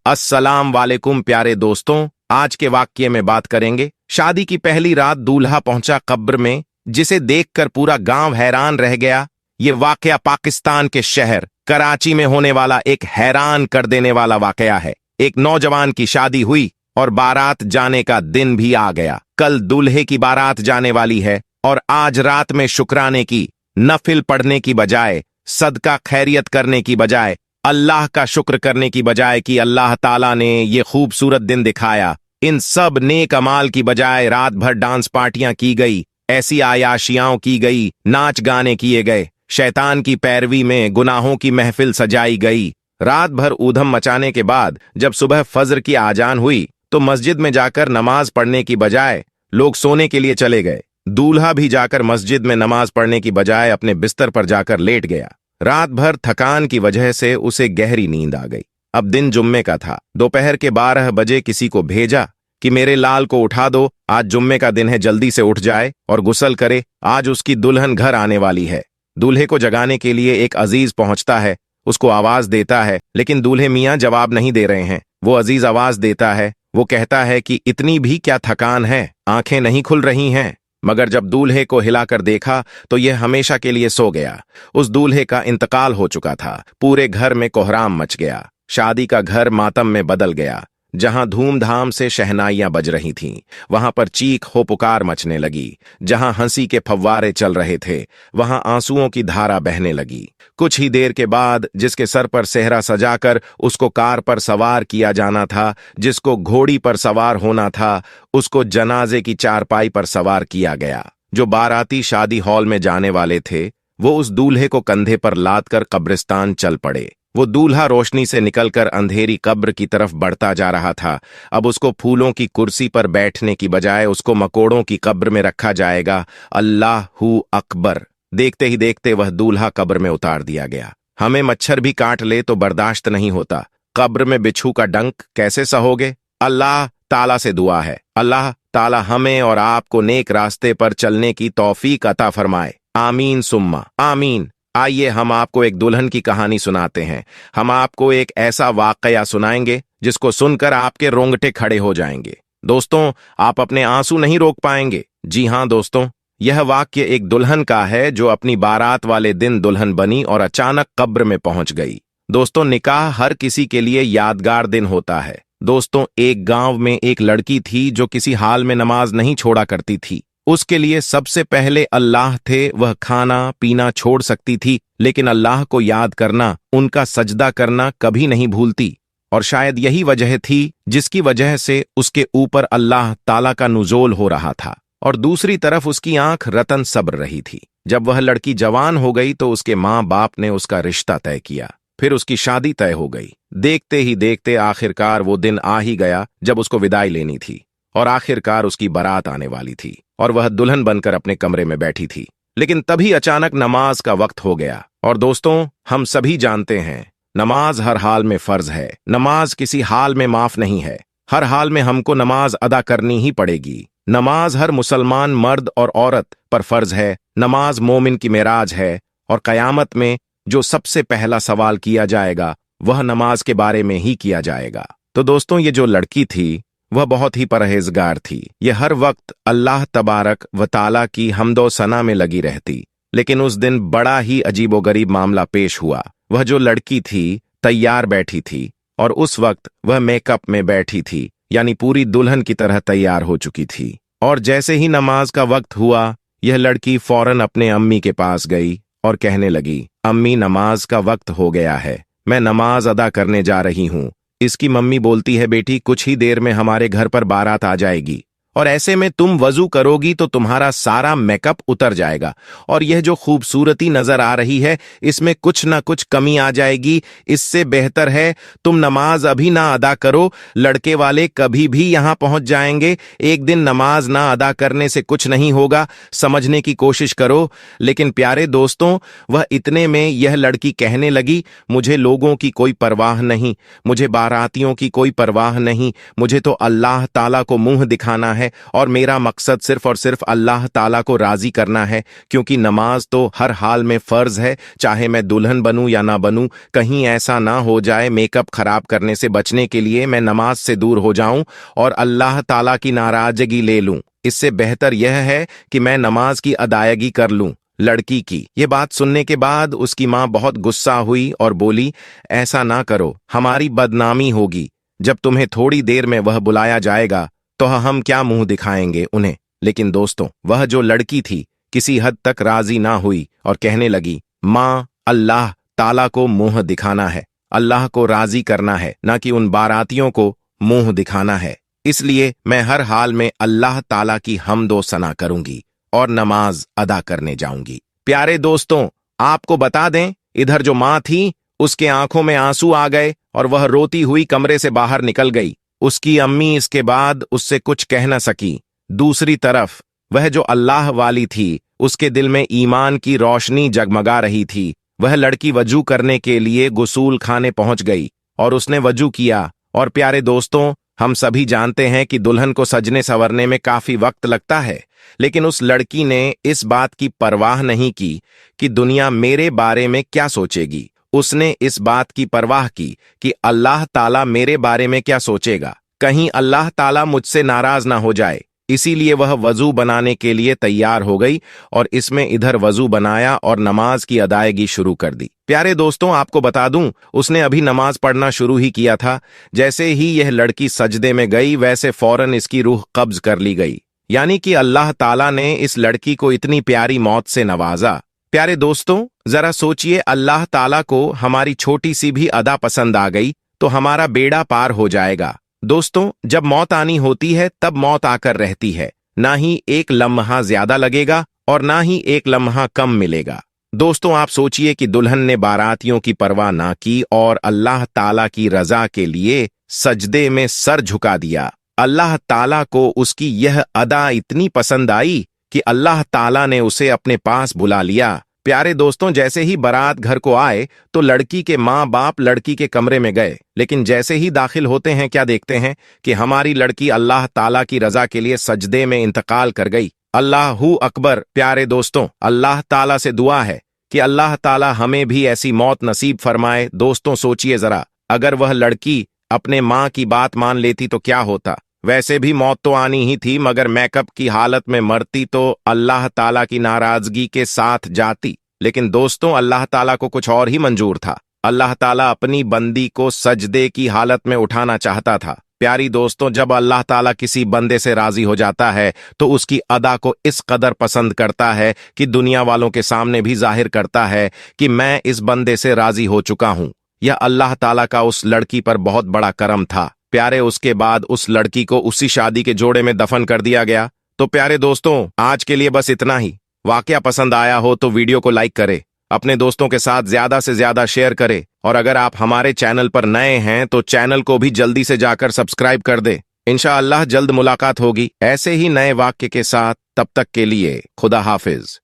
अस्सलाम वालेकुम प्यारे दोस्तों, आज के वाक्य में बात करेंगे। शादी की पहली रात दूल्हा पहुंचा कब्र में, जिसे देखकर पूरा गांव हैरान रह गया। ये वाकया पाकिस्तान के शहर कराची में होने वाला एक हैरान कर देने वाला वाकया है। एक नौजवान की शादी हुई और बारात जाने का दिन भी आ गया। कल दूल्हे की बारात जाने वाली है और आज रात में शुक्राने की, नफिल पढ़ने की बजाय, सदका खैरियत करने की बजाय, अल्लाह का शुक्र करने की बजाय कि अल्लाह ताला ने ये खूबसूरत दिन दिखाया, इन सब नेक अमाल की बजाय रात भर डांस पार्टियां की गई, ऐसी आयाशियां की गई, नाच गाने किए गए, शैतान की पैरवी में गुनाहों की महफिल सजाई गई। रात भर ऊधम मचाने के बाद जब सुबह फज्र की आजान हुई तो मस्जिद में जाकर नमाज पढ़ने की बजाय लोग सोने के लिए चले गए। दूल्हा भी जाकर मस्जिद में नमाज पढ़ने की बजाय अपने बिस्तर पर जाकर लेट गया। रात भर थकान की वजह से उसे गहरी नींद आ गई। अब दिन जुम्मे का था। दोपहर के 12 बजे किसी को भेजा कि मेरे लाल को उठा दो, आज जुम्मे का दिन है, जल्दी से उठ जाए और गुस्ल करे, आज उसकी दुल्हन घर आने वाली है। दूल्हे को जगाने के लिए एक अजीज पहुंचता है, उसको आवाज देता है, लेकिन दूल्हे मियाँ जवाब नहीं दे रहे हैं। वो अजीज आवाज देता है, वो कहता है कि इतनी भी क्या थकान है, आंखें नहीं खुल रही हैं। मगर जब दूल्हे को हिलाकर देखा तो यह हमेशा के लिए सो गया। उस दूल्हे का इंतकाल हो चुका था। पूरे घर में कोहराम मच गया। शादी का घर मातम में बदल गया। जहां धूमधाम से शहनाइयां बज रही थीं, वहां पर चीख हो पुकार मचने लगी। जहां हंसी के फव्वारे चल रहे थे, वहां आंसुओं की धारा बहने लगी। कुछ ही देर के बाद जिसके सर पर सेहरा सजाकर उसको कार पर सवार किया जाना था, जिसको घोड़ी पर सवार होना था, उसको जनाजे की चारपाई पर सवार किया गया। जो बाराती शादी हॉल में जाने वाले थे, वो उस दूल्हे को कंधे पर लाद कर कब्रिस्तान चल पड़े। वो दूल्हा रोशनी से निकलकर अंधेरी कब्र की तरफ बढ़ता जा रहा था। अब उसको फूलों की कुर्सी पर बैठने की बजाय उसको मकोड़ों की कब्र में रखा जाएगा। अल्लाहू अकबर। देखते ही देखते वह दूल्हा कब्र में उतार दिया गया। हमें मच्छर भी काट ले तो बर्दाश्त नहीं होता, कब्र में बिच्छू का डंक कैसे सहोगे? अल्लाह ताला से दुआ है, अल्लाह ताला हमें और आपको नेक रास्ते पर चलने की तौफीक अता फरमाए। आमीन सुम्मा आमीन। आइए हम आपको एक दुल्हन की कहानी सुनाते हैं। हम आपको एक ऐसा वाकया सुनाएंगे जिसको सुनकर आपके रोंगटे खड़े हो जाएंगे। दोस्तों, आप अपने आंसू नहीं रोक पाएंगे। जी हां दोस्तों, यह वाक्य एक दुल्हन का है जो अपनी बारात वाले दिन दुल्हन बनी और अचानक कब्र में पहुंच गई। दोस्तों, निकाह हर किसी के लिए यादगार दिन होता है। दोस्तों, एक गांव में एक लड़की थी जो किसी हाल में नमाज नहीं छोड़ा करती थी। उसके लिए सबसे पहले अल्लाह थे। वह खाना पीना छोड़ सकती थी, लेकिन अल्लाह को याद करना, उनका सजदा करना कभी नहीं भूलती। और शायद यही वजह थी जिसकी वजह से उसके ऊपर अल्लाह ताला का नुज़ूल हो रहा था। और दूसरी तरफ उसकी आंख रतन सब्र रही थी। जब वह लड़की जवान हो गई तो उसके माँ बाप ने उसका रिश्ता तय किया। फिर उसकी शादी तय हो गई। देखते ही देखते आखिरकार वो दिन आ ही गया जब उसको विदाई लेनी थी और आखिरकार उसकी बारात आने वाली थी और वह दुल्हन बनकर अपने कमरे में बैठी थी। लेकिन तभी अचानक नमाज का वक्त हो गया। और दोस्तों, हम सभी जानते हैं नमाज हर हाल में फर्ज है। नमाज किसी हाल में माफ नहीं है। हर हाल में हमको नमाज अदा करनी ही पड़ेगी। नमाज हर मुसलमान मर्द और औरत पर फर्ज है। नमाज मोमिन की मेराज है और कयामत में जो सबसे पहला सवाल किया जाएगा वह नमाज के बारे में ही किया जाएगा। तो दोस्तों, ये जो लड़की थी वह बहुत ही परहेजगार थी। यह हर वक्त अल्लाह तबारक व ताला की हम्दो सना में लगी रहती। लेकिन उस दिन बड़ा ही अजीबोगरीब मामला पेश हुआ। वह जो लड़की थी तैयार बैठी थी और उस वक्त वह मेकअप में बैठी थी, यानी पूरी दुल्हन की तरह तैयार हो चुकी थी। और जैसे ही नमाज का वक्त हुआ, यह लड़की फौरन अपने अम्मी के पास गई और कहने लगी, अम्मी नमाज का वक्त हो गया है, मैं नमाज अदा करने जा रही हूँ। इसकी मम्मी बोलती है, बेटी कुछ ही देर में हमारे घर पर बारात आ जाएगी और ऐसे में तुम वजू करोगी तो तुम्हारा सारा मेकअप उतर जाएगा और यह जो खूबसूरती नजर आ रही है इसमें कुछ ना कुछ कमी आ जाएगी। इससे बेहतर है तुम नमाज अभी ना अदा करो। लड़के वाले कभी भी यहां पहुंच जाएंगे। एक दिन नमाज ना अदा करने से कुछ नहीं होगा, समझने की कोशिश करो। लेकिन प्यारे दोस्तों, वह इतने में यह लड़की कहने लगी, मुझे लोगों की कोई परवाह नहीं, मुझे बारातियों की कोई परवाह नहीं, मुझे तो अल्लाह ताला को मुंह दिखाना है। है और मेरा मकसद सिर्फ और सिर्फ अल्लाह ताला को राजी करना है, क्योंकि नमाज तो हर हाल में फर्ज है, चाहे मैं दुल्हन बनूं या ना बनूं। कहीं ऐसा ना हो जाए मेकअप खराब करने से बचने के लिए मैं नमाज से दूर हो जाऊं और अल्लाह ताला की नाराजगी ले लूं। इससे बेहतर यह है कि मैं नमाज की अदायगी कर लूं। लड़की की ये बात सुनने के बाद उसकी मां बहुत गुस्सा हुई और बोली, ऐसा ना करो, हमारी बदनामी होगी। जब तुम्हें थोड़ी देर में वह बुलाया जाएगा तो हम क्या मुंह दिखाएंगे उन्हें। लेकिन दोस्तों, वह जो लड़की थी किसी हद तक राजी ना हुई और कहने लगी, मां, अल्लाह ताला को मुंह दिखाना है, अल्लाह को राजी करना है, ना कि उन बारातियों को मुंह दिखाना है। इसलिए मैं हर हाल में अल्लाह ताला की हम्दो सना करूंगी और नमाज अदा करने जाऊंगी। प्यारे दोस्तों, आपको बता दें, इधर जो मां थी उसके आंखों में आंसू आ गए और वह रोती हुई कमरे से बाहर निकल गई। उसकी अम्मी इसके बाद उससे कुछ कह न सकी। दूसरी तरफ वह जो अल्लाह वाली थी उसके दिल में ईमान की रोशनी जगमगा रही थी। वह लड़की वजू करने के लिए गुसूल खाने पहुंच गई और उसने वजू किया। और प्यारे दोस्तों, हम सभी जानते हैं कि दुल्हन को सजने संवरने में काफी वक्त लगता है, लेकिन उस लड़की ने इस बात की परवाह नहीं की कि दुनिया मेरे बारे में क्या सोचेगी। उसने इस बात की परवाह की कि अल्लाह ताला मेरे बारे में क्या सोचेगा, कहीं अल्लाह ताला मुझसे नाराज ना हो जाए। इसीलिए वह वजू बनाने के लिए तैयार हो गई और इसमें इधर वजू बनाया और नमाज की अदायगी शुरू कर दी। प्यारे दोस्तों, आपको बता दूं, उसने अभी नमाज पढ़ना शुरू ही किया था। जैसे ही यह लड़की सजदे में गई वैसे फौरन इसकी रूह कब्ज कर ली गई। यानी कि अल्लाह ताला ने इस लड़की को इतनी प्यारी मौत से नवाजा। प्यारे दोस्तों, जरा सोचिए, अल्लाह ताला को हमारी छोटी सी भी अदा पसंद आ गई तो हमारा बेड़ा पार हो जाएगा। दोस्तों, जब मौत आनी होती है तब मौत आकर रहती है, ना ही एक लम्हा ज्यादा लगेगा और ना ही एक लम्हा कम मिलेगा। दोस्तों, आप सोचिए कि दुल्हन ने बारातियों की परवाह ना की और अल्लाह ताला की रजा के लिए सजदे में सर झुका दिया। अल्लाह ताला को उसकी यह अदा इतनी पसंद आई कि अल्लाह ताला ने उसे अपने पास बुला लिया। प्यारे दोस्तों, जैसे ही बारात घर को आए तो लड़की के माँ बाप लड़की के कमरे में गए, लेकिन जैसे ही दाखिल होते हैं क्या देखते हैं कि हमारी लड़की अल्लाह ताला की रजा के लिए सजदे में इंतकाल कर गई। अल्लाहू अकबर। प्यारे दोस्तों, अल्लाह ताला से दुआ है कि अल्लाह ताला हमें भी ऐसी मौत नसीब फरमाए। दोस्तों, सोचिए जरा, अगर वह लड़की अपने माँ की बात मान लेती तो क्या होता। वैसे भी मौत तो आनी ही थी, मगर मेकअप की हालत में मरती तो अल्लाह ताला की नाराजगी के साथ जाती। लेकिन दोस्तों, अल्लाह ताला को कुछ और ही मंजूर था। अल्लाह ताला अपनी बंदी को सजदे की हालत में उठाना चाहता था। प्यारी दोस्तों, जब अल्लाह ताला किसी बंदे से राजी हो जाता है तो उसकी अदा को इस कदर पसंद करता है कि दुनिया वालों के सामने भी जाहिर करता है कि मैं इस बंदे से राजी हो चुका हूं। यह अल्लाह ताला का उस लड़की पर बहुत बड़ा करम था। प्यारे, उसके बाद उस लड़की को उसी शादी के जोड़े में दफन कर दिया गया। तो प्यारे दोस्तों, आज के लिए बस इतना ही। वाकया पसंद आया हो तो वीडियो को लाइक करें, अपने दोस्तों के साथ ज्यादा से ज्यादा शेयर करें और अगर आप हमारे चैनल पर नए हैं तो चैनल को भी जल्दी से जाकर सब्सक्राइब कर दें। इंशाअल्लाह जल्द मुलाकात होगी ऐसे ही नए वाक्य के साथ। तब तक के लिए खुदा हाफिज।